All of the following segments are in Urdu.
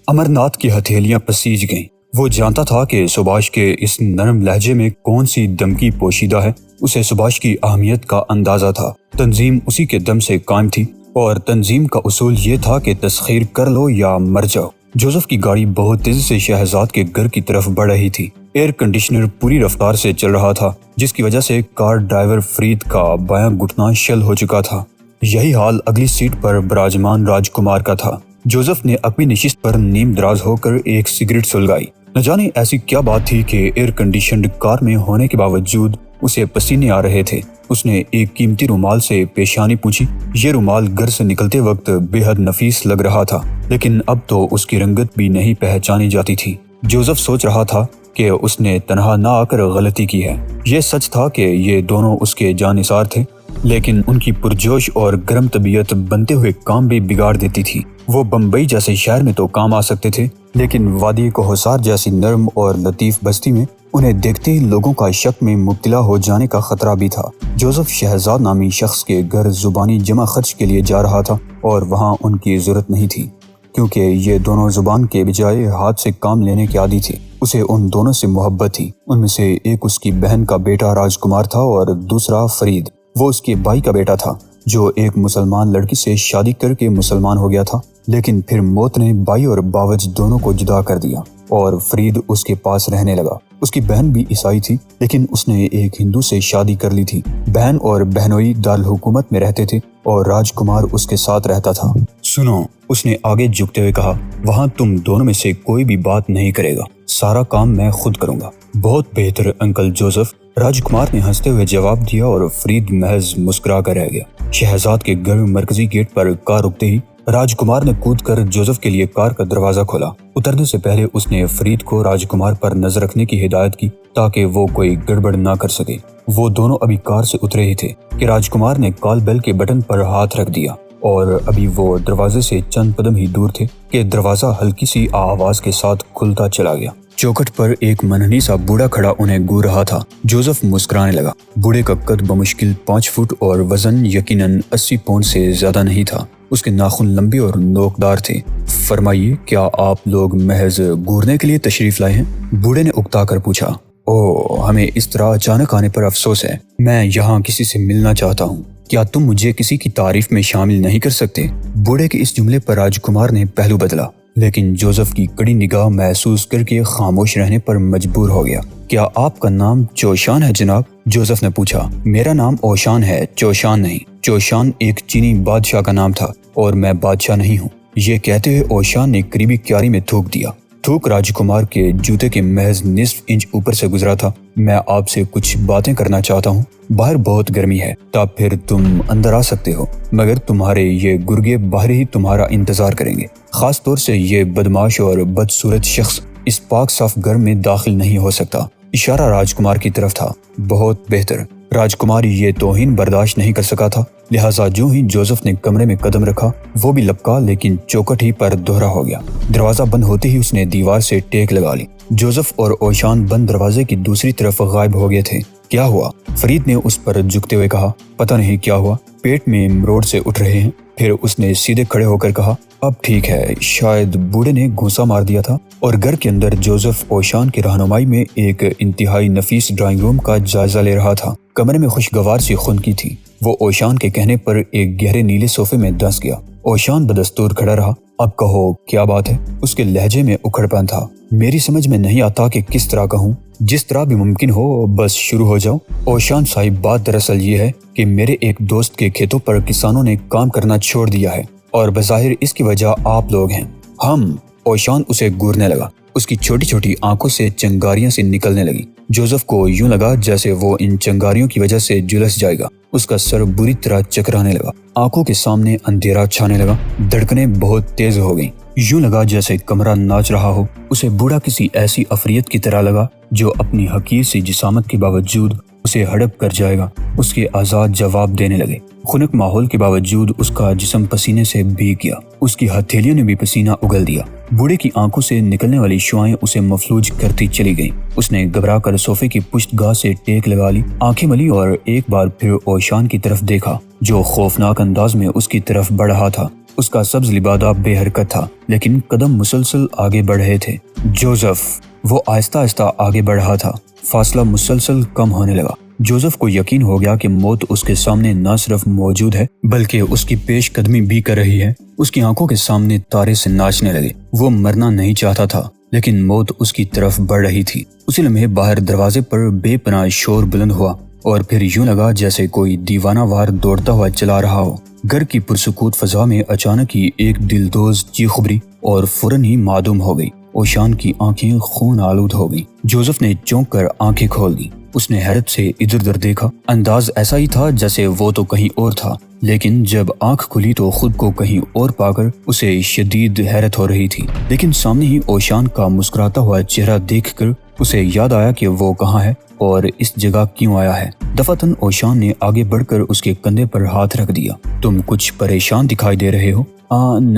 امرناتھ کی ہتھیلیاں پسیج گئیں۔ وہ جانتا تھا کہ سبھاش کے اس نرم لہجے میں کون سی دھمکی پوشیدہ ہے۔ اسے سبھاش کی اہمیت کا اندازہ تھا۔ تنظیم اسی کے دم سے قائم تھی اور تنظیم کا اصول یہ تھا کہ تسخیر کر لو یا مر جاؤ۔ جوزف کی گاڑی بہت تیزی سے شہزاد کے گھر کی طرف بڑھ رہی تھی۔ ایئر کنڈیشنر پوری رفتار سے چل رہا تھا، جس کی وجہ سے کار ڈرائیور فرید کا بایاں گھٹنا شل ہو چکا تھا۔ یہی حال اگلی سیٹ پر براجمان راج کمار کا تھا۔ جوزف نے اپنی نشست پر نیم دراز ہو کر ایک سگریٹ سلگائی۔ نہ جانے ایسی کیا بات تھی کہ ایئر کنڈیشنڈ کار میں ہونے کے باوجود اسے پسینے آ رہے تھے۔ اس نے ایک قیمتی رومال سے پیشانی پوچھی۔ یہ رومال گھر سے نکلتے وقت بے حد نفیس لگ رہا تھا، لیکن اب تو اس کی رنگت بھی نہیں پہچانی جاتی تھی۔ جوزف سوچ رہا تھا کہ اس نے تنہا نہ آ کر غلطی کی ہے۔ یہ سچ تھا کہ یہ دونوں اس کے جانثار تھے، لیکن ان کی پرجوش اور گرم طبیعت بنتے ہوئے کام بھی بگاڑ دیتی تھی۔ وہ بمبئی جیسے شہر میں تو کام آ سکتے تھے، لیکن وادی کوہسار جیسی نرم اور لطیف بستی میں انہیں دیکھتے ہی لوگوں کا شک میں مبتلا ہو جانے کا خطرہ بھی تھا۔ جوزف شہزاد نامی شخص کے گھر زبانی جمع خرچ کے لیے جا رہا تھا اور وہاں ان کی ضرورت نہیں تھی، کیونکہ یہ دونوں زبان کے بجائے ہاتھ سے کام لینے کے عادی تھے۔ اسے ان دونوں سے محبت تھی۔ ان میں سے ایک اس کی بہن کا بیٹا راج کمار تھا اور دوسرا فرید۔ وہ اس کے بھائی کا بیٹا تھا جو ایک مسلمان لڑکی سے شادی کر کے مسلمان ہو گیا تھا، لیکن پھر موت نے بھائی اور باوج دونوں کو جدا کر دیا اور فرید اس کے پاس رہنے لگا۔ اس کی بہن بھی عیسائی تھی، لیکن اس نے ایک ہندو سے شادی کر لی تھی۔ بہن اور بہنوئی دارالحکومت میں رہتے تھے اور راج کمار اس کے ساتھ رہتا تھا۔ سنو، اس نے آگے جھکتے ہوئے کہا، وہاں تم دونوں میں سے کوئی بھی بات نہیں کرے گا، سارا کام میں خود کروں گا۔ بہت بہتر انکل جوزف، راج کمار نے ہنستے ہوئے جواب دیا اور فرید محض مسکرا کر رہ گیا۔ شہزاد کے گھر مرکزی گیٹ پر کار رکتے ہی راج کمار نے کود کر جوزف کے لیے کار کا دروازہ کھولا۔ اترنے سے پہلے اس نے فرید کو راج کمار پر نظر رکھنے کی ہدایت کی تاکہ وہ کوئی گڑبڑ نہ کر سکے۔ وہ دونوں ابھی کار سے اترے ہی تھے کہ راج کمار نے کال بیل کے بٹن پر ہاتھ رکھ دیا اور ابھی وہ دروازے سے چند قدم ہی دور تھے کہ دروازہ ہلکی سی آواز کے ساتھ کھلتا چلا گیا۔ چوکھٹ پر ایک منحنی سا بوڑھا کھڑا انہیں گور رہا تھا۔ جوزف مسکرانے لگا۔ بوڑھے کا قد بمشکل 5 فٹ اور وزن یقیناً 80 پاؤنڈ سے زیادہ نہیں تھا۔ اس کے ناخن لمبے اور نوکدار تھے۔ فرمائیے، کیا آپ لوگ محض گورنے کے لیے تشریف لائے ہیں؟ بوڑھے نے اکتا کر پوچھا۔ اوہ، ہمیں اس طرح اچانک آنے پر افسوس ہے۔ میں یہاں کسی سے ملنا چاہتا ہوں۔ کیا تم مجھے کسی کی تعریف میں شامل نہیں کر سکتے؟ بوڑھے کے اس جملے پر راج کمار نے پہلو بدلا، لیکن جوزف کی کڑی نگاہ محسوس کر کے خاموش رہنے پر مجبور ہو گیا۔ کیا آپ کا نام چوشان ہے جناب؟ جوزف نے پوچھا۔ میرا نام اوشان ہے، چوشان نہیں۔ چوشان ایک چینی بادشاہ کا نام تھا اور میں بادشاہ نہیں ہوں۔ یہ کہتے ہوئے اوشان نے قریبی کیاری میں تھوک دیا۔ تھوک راج کمار کے جوتے کے محض نصف انچ اوپر سے گزرا تھا۔ میں آپ سے کچھ باتیں کرنا چاہتا ہوں۔ باہر بہت گرمی ہے، تب پھر تم اندر آ سکتے ہو، مگر تمہارے یہ گرگے باہر ہی تمہارا انتظار کریں گے۔ خاص طور سے یہ بدماش اور بدصورت شخص اس پاک صاف گھر میں داخل نہیں ہو سکتا۔ اشارہ راج کمار کی طرف تھا۔ بہت بہتر۔ راج کمار یہ توہین برداشت نہیں کر سکا تھا، لہٰذا جو ہی جوزف نے کمرے میں قدم رکھا وہ بھی لپکا، لیکن چوکٹ ہی پر دوہرا ہو گیا۔ دروازہ بند ہوتے ہی اس نے دیوار سے ٹیک لگا لی۔ جوزف اور اوشان بند دروازے کی دوسری طرف غائب ہو گئے تھے۔ کیا ہوا؟ فرید نے اس پر جھکتے ہوئے کہا۔ پتہ نہیں کیا ہوا، پیٹ میں مروڑ سے اٹھ رہے ہیں۔ پھر اس نے سیدھے کھڑے ہو کر کہا، اب ٹھیک ہے۔ شاید بوڑھے نے گھونسا مار دیا تھا اور گھر کے اندر جوزف اوشان کی رہنمائی میں ایک انتہائی نفیس ڈرائنگ روم کا جائزہ لے رہا تھا۔ کمرے میں خوشگوار سی خنکی تھی۔ وہ اوشان کے کہنے پر ایک گہرے نیلے صوفے میں دھنس گیا۔ اوشان بدستور کھڑا رہا۔ اب کہو، کیا بات ہے؟ اس کے لہجے میں اکھڑ پن تھا۔ میری سمجھ میں نہیں آتا کہ کس طرح کہوں، جس طرح بھی ممکن ہو بس شروع ہو جاؤ۔ اوشان صاحب، بات دراصل یہ ہے کہ میرے ایک دوست کے کھیتوں پر کسانوں نے کام کرنا چھوڑ دیا ہے اور بظاہر اس کی وجہ آپ لوگ ہیں۔ ہم؟ اوشان اسے گورنے لگا۔ اس کی چھوٹی چھوٹی آنکھوں سے چنگاریاں سی نکلنے لگی۔ جوزف کو یوں لگا جیسے وہ ان چنگاریوں کی وجہ سے جھلس جائے گا۔ اس کا سر بری طرح چکرانے لگا۔ آنکھوں کے سامنے اندھیرا چھانے لگا۔ دھڑکنیں بہت تیز ہو گئیں۔ یوں لگا جیسے کمرہ ناچ رہا ہو۔ اسے بوڑھا کسی ایسی عفریت کی طرح لگا جو اپنی حقیر سی جسامت کے باوجود اسے ہڑپ کر جائے گا۔ اس کے اعضاء جواب دینے لگے۔ خنک ماحول کے باوجود اس کا جسم پسینے سے بھیگ گیا۔ اس کی ہتھیلیوں نے بھی پسینہ اگل دیا۔ بوڑھے کی آنکھوں سے نکلنے والی شعائیں اسے مفلوج کرتی چلی گئیں۔ اس نے گھبرا کر صوفے کی پشت گاہ سے ٹیک لگا لی، آنکھیں ملی اور ایک بار پھر اوشان کی طرف دیکھا جو خوفناک انداز میں اس کی طرف بڑھ رہا تھا۔ اس کا سبز لبادہ بے حرکت تھا لیکن قدم مسلسل آگے بڑھ رہے تھے۔ جوزف، وہ آہستہ آہستہ آگے بڑھ رہا تھا۔ فاصلہ مسلسل کم ہونے لگا۔ جوزف کو یقین ہو گیا کہ موت اس کے سامنے نہ صرف موجود ہے بلکہ اس کی پیش قدمی بھی کر رہی ہے۔ اس کی آنکھوں کے سامنے تارے سے ناچنے لگے۔ وہ مرنا نہیں چاہتا تھا لیکن موت اس کی طرف بڑھ رہی تھی۔ اسی لمحے باہر دروازے پر بے پناہ شور بلند ہوا اور پھر یوں لگا جیسے کوئی دیوانہ وار دوڑتا ہوا چلا رہا ہو۔ گھر کی پرسکوت فضا میں اچانک ہی ایک دلدوز چیخ ابھری اور فوراً ہی معدوم ہو گئی۔ اوشان کی آنکھیں خون آلود ہو گئی۔ جوزف نے چونک کر آنکھیں کھول دی۔ اس نے حیرت سے ادھر ادھر دیکھا۔ انداز ایسا ہی تھا جیسے وہ تو کہیں اور تھا لیکن جب آنکھ کھلی تو خود کو کہیں اور پا کر اسے شدید حیرت ہو رہی تھی۔ لیکن سامنے ہی اوشان کا مسکراتا ہوا چہرہ دیکھ کر اسے یاد آیا کہ وہ کہاں ہے اور اس جگہ کیوں آیا ہے۔ دفعتاً اوشان نے آگے بڑھ کر اس کے کندھے پر ہاتھ رکھ دیا۔ تم کچھ پریشان دکھائی دے رہے ہو؟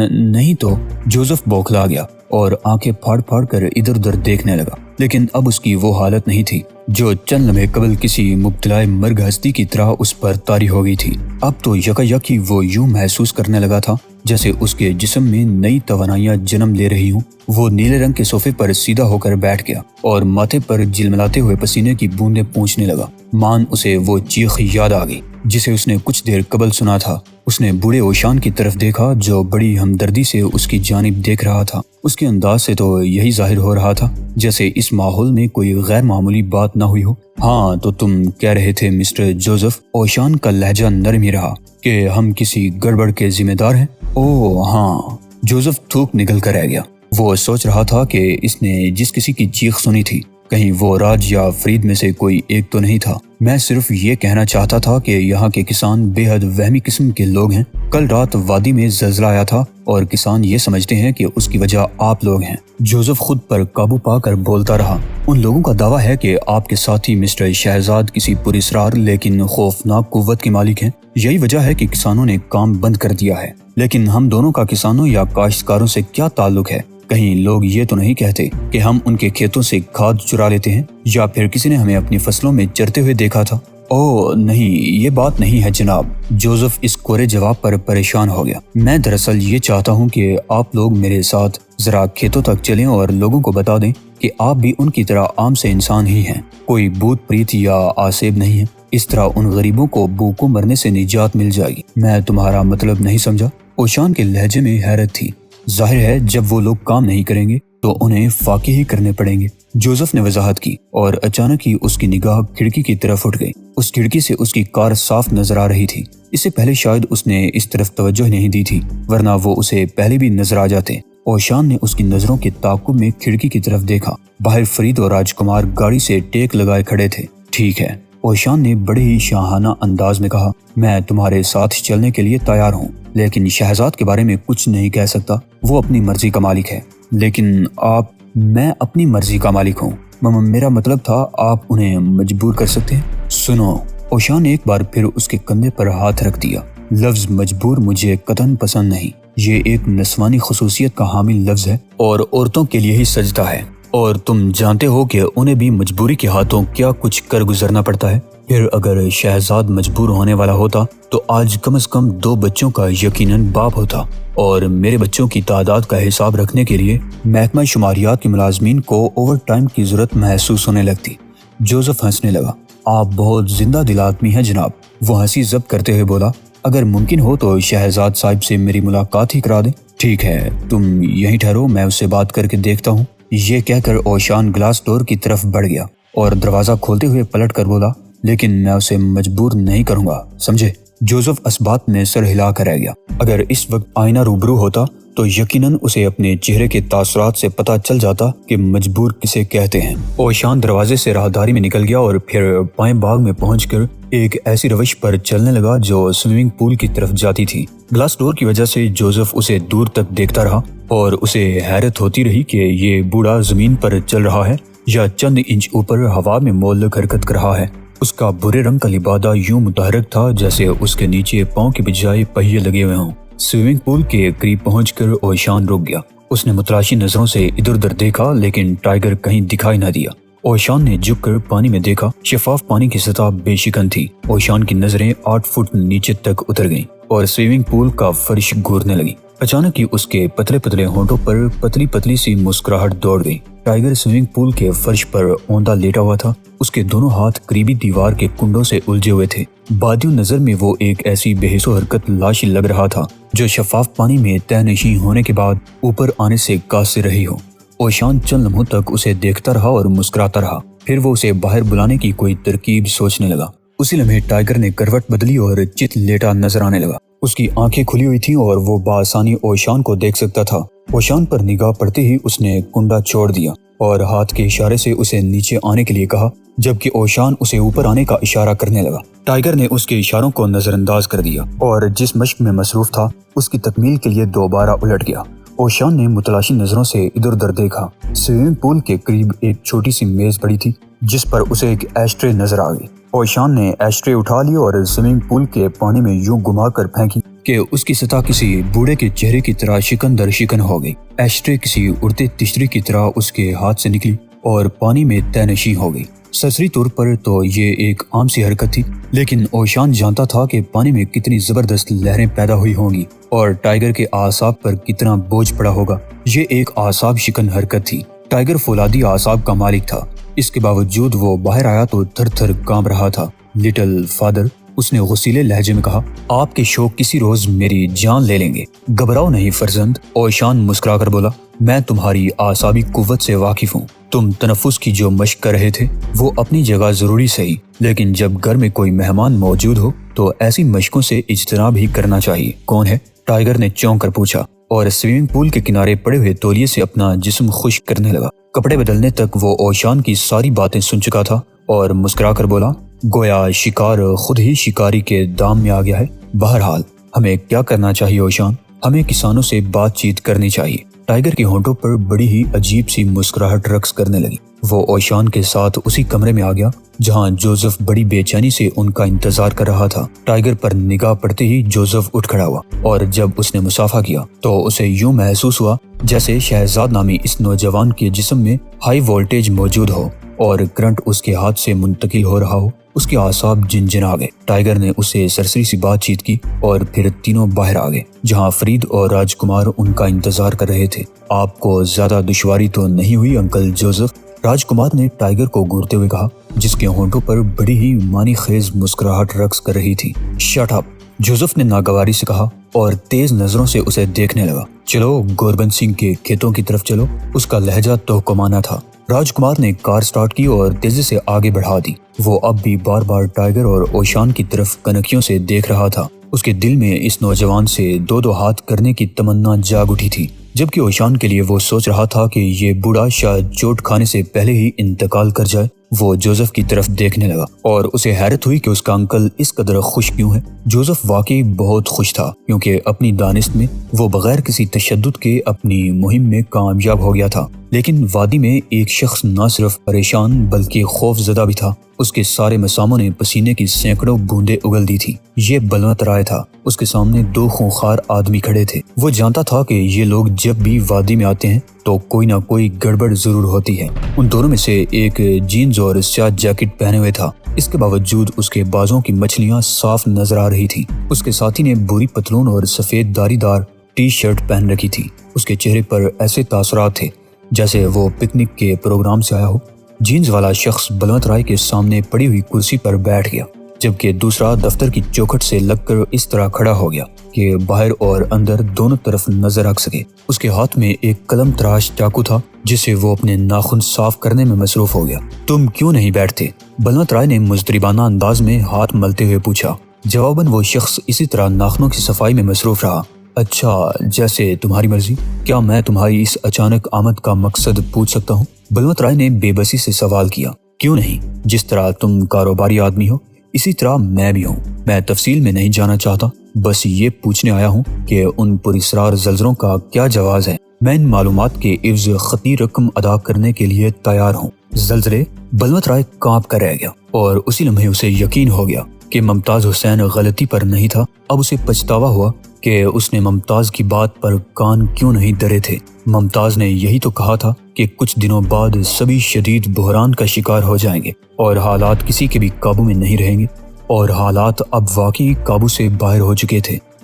نہیں تو، جوزف بوکھلا گیا اور آنکھیں پھاڑ پھاڑ کر ادھر ادھر دیکھنے لگا۔ لیکن اب اس کی وہ حالت نہیں تھی جو چند لمحے قبل کسی مبتلا مرگ ہستی کی طرح اس پر طاری ہو گئی تھی۔ اب تو یکا یک وہ یوں محسوس کرنے لگا تھا جیسے اس کے جسم میں نئی توانائیاں جنم لے رہی ہوں۔ وہ نیلے رنگ کے صوفے پر سیدھا ہو کر بیٹھ گیا اور ماتھے پر جلملاتے ہوئے پسینے کی بوندیں پونچھنے لگا۔ مان اسے وہ چیخ یاد آ گئی جسے اس نے کچھ دیر قبل سنا تھا۔ اس نے بوڑھے اوشان کی طرف دیکھا جو بڑی ہمدردی سے اس کی جانب دیکھ رہا تھا۔ اس کے انداز سے تو یہی ظاہر ہو رہا تھا جیسے اس ماحول میں کوئی غیر معمولی بات نہ ہوئی ہو۔ ہاں تو تم کہہ رہے تھے مسٹر جوزف، اوشان کا لہجہ نرم ہی رہا، کہ ہم کسی گڑبڑ کے ذمہ دار ہیں؟ اوہ ہاں، جوزف تھوک نگل کر رہ گیا۔ وہ سوچ رہا تھا کہ اس نے جس کسی کی چیخ سنی تھی کہیں وہ راج یا فرید میں سے کوئی ایک تو نہیں تھا۔ میں صرف یہ کہنا چاہتا تھا کہ یہاں کے کسان بے حد وہمی قسم کے لوگ ہیں۔ کل رات وادی میں زلزلہ آیا تھا اور کسان یہ سمجھتے ہیں کہ اس کی وجہ آپ لوگ ہیں۔ جوزف خود پر قابو پا کر بولتا رہا۔ ان لوگوں کا دعویٰ ہے کہ آپ کے ساتھی مسٹر شہزاد کسی پراسرار لیکن خوفناک قوت کے مالک ہیں۔ یہی وجہ ہے کہ کسانوں نے کام بند کر دیا ہے۔ لیکن ہم دونوں کا کسانوں یا کاشتکاروں سے کیا تعلق ہے؟ کہیں لوگ یہ تو نہیں کہتے کہ ہم ان کے کھیتوں سے کھاد چرا لیتے ہیں یا پھر کسی نے ہمیں اپنی فصلوں میں چرتے ہوئے دیکھا تھا؟ اوہ نہیں، یہ بات نہیں ہے جناب۔ جوزف اس کورے جواب پر پریشان ہو گیا۔ میں دراصل یہ چاہتا ہوں کہ آپ لوگ میرے ساتھ ذرا کھیتوں تک چلیں اور لوگوں کو بتا دیں کہ آپ بھی ان کی طرح عام سے انسان ہی ہیں، کوئی بھوت پریت یا آسیب نہیں ہے۔ اس طرح ان غریبوں کو بھوکوں مرنے سے نجات مل جائے گی۔ میں تمہارا مطلب نہیں سمجھا۔ اوشان کے لہجے میں حیرت تھی۔ ظاہر ہے جب وہ لوگ کام نہیں کریں گے تو انہیں فاقے ہی کرنے پڑیں گے، جوزف نے وضاحت کی، اور اچانک ہی اس کی نگاہ کھڑکی کی طرف اٹھ گئی۔ اس کھڑکی سے اس کی کار صاف نظر آ رہی تھی۔ اس سے پہلے شاید اس نے اس طرف توجہ نہیں دی تھی ورنہ وہ اسے پہلے بھی نظر آ جاتے۔ اوشان نے اس کی نظروں کے تعاقب میں کھڑکی کی طرف دیکھا۔ باہر فرید اور راجکمار گاڑی سے ٹیک لگائے کھڑے تھے۔ ٹھیک ہے، اوشان نے بڑے ہی شاہانہ انداز میں کہا، میں تمہارے ساتھ چلنے کے لیے تیار ہوں، لیکن شہزاد کے بارے میں کچھ نہیں کہہ سکتا، وہ اپنی مرضی کا مالک ہے۔ لیکن آپ؟ میں اپنی مرضی کا مالک ہوں؟ میرا مطلب تھا آپ انہیں مجبور کر سکتے ہیں۔ سنو، اوشان نے ایک بار پھر اس کے کندھے پر ہاتھ رکھ دیا۔ لفظ مجبور مجھے قطعاً پسند نہیں۔ یہ ایک نسوانی خصوصیت کا حامل لفظ ہے اور عورتوں کے لیے ہی سجتا ہے، اور تم جانتے ہو کہ انہیں بھی مجبوری کے ہاتھوں کیا کچھ کر گزرنا پڑتا ہے۔ پھر اگر شہزاد مجبور ہونے والا ہوتا تو آج کم از کم 2 بچوں کا یقیناً باپ ہوتا، اور میرے بچوں کی تعداد کا حساب رکھنے کے لیے محکمہ شماریات کے ملازمین کو اوور ٹائم کی ضرورت محسوس ہونے لگتی۔ جوزف ہنسنے لگا۔ آپ بہت زندہ دل آدمی ہیں جناب، وہ ہنسی ضبط کرتے ہوئے بولا۔ اگر ممکن ہو تو شہزاد صاحب سے میری ملاقات ہی کرا دیں۔ ٹھیک ہے، تم یہیں ٹھہرو، میں اس سے بات کر کے دیکھتا ہوں۔ یہ کہہ کر اوشان گلاس ڈور کی طرف بڑھ گیا اور دروازہ کھولتے ہوئے پلٹ کر بولا، لیکن میں اسے مجبور نہیں کروں گا، سمجھے؟ جوزف اس بات میں سر ہلا کر رہ گیا۔ اگر اس وقت آئینہ روبرو ہوتا تو یقیناً اسے اپنے چہرے کے تاثرات سے پتہ چل جاتا کہ مجبور کسے کہتے ہیں۔ اوشان دروازے سے راہداری میں نکل گیا اور پھر بائیں باغ میں پہنچ کر ایک ایسی روش پر چلنے لگا جو سوئمنگ پول کی طرف جاتی تھی۔ گلاس ڈور کی وجہ سے جوزف اسے دور تک دیکھتا رہا اور اسے حیرت ہوتی رہی کہ یہ بوڑھا زمین پر چل رہا ہے یا چند انچ اوپر ہوا میں معلق حرکت کر رہا ہے۔ اس کا بھورے رنگ کا لبادہ یوں متحرک تھا جیسے اس کے نیچے پاؤں کے بجائے پہیے لگے ہوئے ہوں۔ سوئمنگ پول کے قریب پہنچ کر اوشان رک گیا۔ اس نے متلاشی نظروں سے ادھر ادھر دیکھا لیکن ٹائیگر کہیں دکھائی نہ دیا۔ اوشان نے جھک کر پانی میں دیکھا، شفاف پانی کی سطح بے شکن تھی۔ اوشان کی نظریں 8 فٹ نیچے تک اتر گئیں اور سوئمنگ پول کا فرش گھورنے لگی۔ اچانک ہی اس کے پتلے پتلے ہونٹوں پر پتلی پتلی سی مسکراہٹ دوڑ گئی۔ ٹائیگر سوئمنگ پول کے فرش پر اوندا لیٹا ہوا تھا۔ اس کے دونوں ہاتھ قریبی دیوار کے کنڈوں سے الجھے ہوئے تھے۔ بادیوں نظر میں وہ ایک ایسی بے حس و حرکت لاش لگ رہا تھا جو شفاف پانی میں تہ نشین ہونے کے بعد اوپر آنے سے قاصر رہی ہو۔ اوشان چند لمحوں تک اسے دیکھتا رہا اور مسکراتا رہا، پھر وہ اسے باہر بلانے کی کوئی ترکیب سوچنے لگا۔ اسی لمحے ٹائیگر نے کروٹ بدلی اور چت لیٹا نظر آنے لگا۔ اس کی آنکھیں کھلی ہوئی تھیں اور وہ بآسانی اوشان کو دیکھ سکتا تھا۔ اوشان پر نگاہ پڑتے ہی اس نے کنڈا چھوڑ دیا اور ہاتھ کے اشارے سے اسے نیچے آنے کے لیے کہا، جبکہ اوشان اسے اوپر آنے کا اشارہ کرنے لگا۔ ٹائیگر نے اس کے اشاروں کو نظر انداز کر دیا اور جس مشق میں مصروف تھا اس کی تکمیل کے لیے دوبارہ الٹ گیا۔ اوشان نے متلاشی نظروں سے ادھر ادھر دیکھا۔ سوئمنگ پول کے قریب ایک چھوٹی سی میز پڑی تھی جس پر اسے ایک ایشٹرے نظر آ گئی۔ اوشان نے ایشٹرے اٹھا لی اور سوئمنگ پول کے پانی میں یوں گھما کر پھینکی کہ اس کی سطح کسی بوڑھے کے چہرے کی طرح شکن در شکن ہو گئی۔ ایشٹرے کسی اڑتے تشتری کی طرح اس کے ہاتھ سے نکلی اور پانی میں تہ نشین ہو گئی۔ سرسری طور پر تو یہ ایک عام سی حرکت تھی، لیکن اوشان جانتا تھا کہ پانی میں کتنی زبردست لہریں پیدا ہوئی ہوں گی اور ٹائیگر کے اعصاب پر کتنا بوجھ پڑا ہوگا۔ یہ ایک اعصاب شکن حرکت تھی۔ ٹائیگر فولادی اعصاب کا مالک تھا، اس کے باوجود وہ باہر آیا تو تھر تھر کانپ رہا تھا۔ لٹل فادر، اس نے غصیلے لہجے میں کہا، آپ کے شوق کسی روز میری جان لے لیں گے۔ گھبراؤ نہیں فرزند، اوشان مسکرا کر بولا، میں تمہاری اعصابی قوت سے واقف ہوں۔ تم تنفس کی جو مشق کر رہے تھے وہ اپنی جگہ ضروری صحیح، لیکن جب گھر میں کوئی مہمان موجود ہو تو ایسی مشقوں سے اجتناب ہی کرنا چاہیے۔ کون ہے؟ ٹائیگر نے چونک کر پوچھا اور سوئمنگ پول کے کنارے پڑے ہوئے تولیے سے اپنا جسم خشک کرنے لگا۔ کپڑے بدلنے تک وہ اوشان کی ساری باتیں سن چکا تھا اور مسکرا کر بولا، گویا شکار خود ہی شکاری کے دام میں آ گیا ہے۔ بہرحال ہمیں کیا کرنا چاہیے اوشان؟ ہمیں کسانوں سے بات چیت کرنی چاہیے۔ ٹائیگر کے ہونٹوں پر بڑی ہی عجیب سی مسکراہٹ رقص کرنے لگی۔ وہ اوشان کے ساتھ اسی کمرے میں آ گیا جہاں جوزف بڑی بے چینی سے ان کا انتظار کر رہا تھا۔ ٹائیگر پر نگاہ پڑتے ہی جوزف اٹھ کھڑا ہوا اور جب اس نے مصافحہ کیا تو اسے یوں محسوس ہوا جیسے شہزاد نامی اس نوجوان کے جسم میں ہائی وولٹیج موجود ہو اور کرنٹ اس کے ہاتھ سے منتقل ہو رہا ہو۔ اس کے اعصاب جنجنا گئے۔ ٹائیگر نے اسے سرسری سی بات چیت کی اور پھر تینوں باہر آ گئے جہاں فرید اور راج کمار ان کا انتظار کر رہے تھے۔ آپ کو زیادہ دشواری تو نہیں ہوئی انکل جوزف؟ راج کمار نے ٹائیگر کو گھورتے ہوئے کہا جس کے ہونٹوں پر بڑی ہی معنی خیز مسکراہٹ رقص کر رہی تھی۔ شٹ اپ، جوزف نے ناگواری سے کہا اور تیز نظروں سے اسے دیکھنے لگا۔ چلو گوربند سنگھ کے کھیتوں کی طرف چلو۔ اس کا لہجہ توہمانہ تھا۔ راج کمار نے کار سٹارٹ کی اور تیزی سے آگے بڑھا دی۔ وہ اب بھی بار بار ٹائیگر اور اوشان کی طرف کنکیوں سے دیکھ رہا تھا۔ اس کے دل میں اس نوجوان سے دو دو ہاتھ کرنے کی تمنا جاگ اٹھی تھی، جبکہ اوشان کے لیے وہ سوچ رہا تھا کہ یہ بوڑھا شاید چوٹ کھانے سے پہلے ہی انتقال کر جائے۔ وہ جوزف کی طرف دیکھنے لگا اور اسے حیرت ہوئی کہ اس کا انکل اس قدر خوش کیوں ہے۔ جوزف واقعی بہت خوش تھا کیونکہ اپنی دانست میں وہ بغیر کسی تشدد کے اپنی مہم میں کامیاب ہو گیا تھا، لیکن وادی میں ایک شخص نہ صرف پریشان بلکہ خوف زدہ بھی تھا۔ اس کے سارے مساموں نے پسینے کی سینکڑوں بوندیں اگل دی تھی۔ یہ بلوت رائے تھا۔ اس کے سامنے دو خونخوار آدمی کھڑے تھے۔ وہ جانتا تھا کہ یہ لوگ جب بھی وادی میں آتے ہیں تو کوئی نہ کوئی گڑبڑ ضرور ہوتی ہے۔ ان دونوں میں سے ایک جینز اور سیاہ جیکٹ پہنے ہوئے تھا، اس کے باوجود اس کے بازوں کی مچھلیاں صاف نظر آ رہی تھی۔ اس کے ساتھی نے بھوری پتلون اور سفید داڑھی دار ٹی شرٹ پہن رکھی تھی۔ اس کے چہرے پر ایسے تاثرات تھے جیسے وہ پکنک کے پروگرام سے آیا ہو۔ جینز والا شخص بلوت رائے کے سامنے پڑی ہوئی کرسی پر بیٹھ گیا، جبکہ دوسرا دفتر کی چوکھٹ سے لگ کر اس طرح کھڑا ہو گیا کہ باہر اور اندر دونوں طرف نظر رکھ سکے۔ اس کے ہاتھ میں ایک قلم تراش چاقو تھا جسے وہ اپنے ناخن صاف کرنے میں مصروف ہو گیا۔ تم کیوں نہیں بیٹھتے؟ بلوت رائے نے مضطربانہ انداز میں ہاتھ ملتے ہوئے پوچھا۔ جواباً وہ شخص اسی طرح ناخنوں کی صفائی میں مصروف رہا۔ اچھا، جیسے تمہاری مرضی۔ کیا میں تمہاری اس اچانک آمد کا مقصد پوچھ سکتا ہوں؟ بلوت رائے نے بے بسی سے سوال کیا۔ کیوں نہیں؟ جس طرح تم کاروباری آدمی ہو اسی طرح میں بھی ہوں۔ میں تفصیل میں نہیں جانا چاہتا، بس یہ پوچھنے آیا ہوں کہ ان پراسرار زلزلوں کا کیا جواز ہے۔ میں ان معلومات کے عوض خطی رقم ادا کرنے کے لیے تیار ہوں۔ زلزلے؟ بلوت رائے کانپ کر رہ گیا اور اسی لمحے اسے یقین ہو گیا کہ ممتاز حسین غلطی پر نہیں تھا۔ اب اسے پچھتاوا ہوا کہ اس نے ممتاز کی بات پر کان کیوں نہیں دھرے تھے۔ ممتاز نے یہی تو کہا تھا کہ کچھ دنوں بعد سبھی شدید بحران کا شکار ہو جائیں گے اور حالات کسی کے بھی قابو میں نہیں رہیں گے، اور حالات اب واقعی قابو سے باہر ہو چکے تھے۔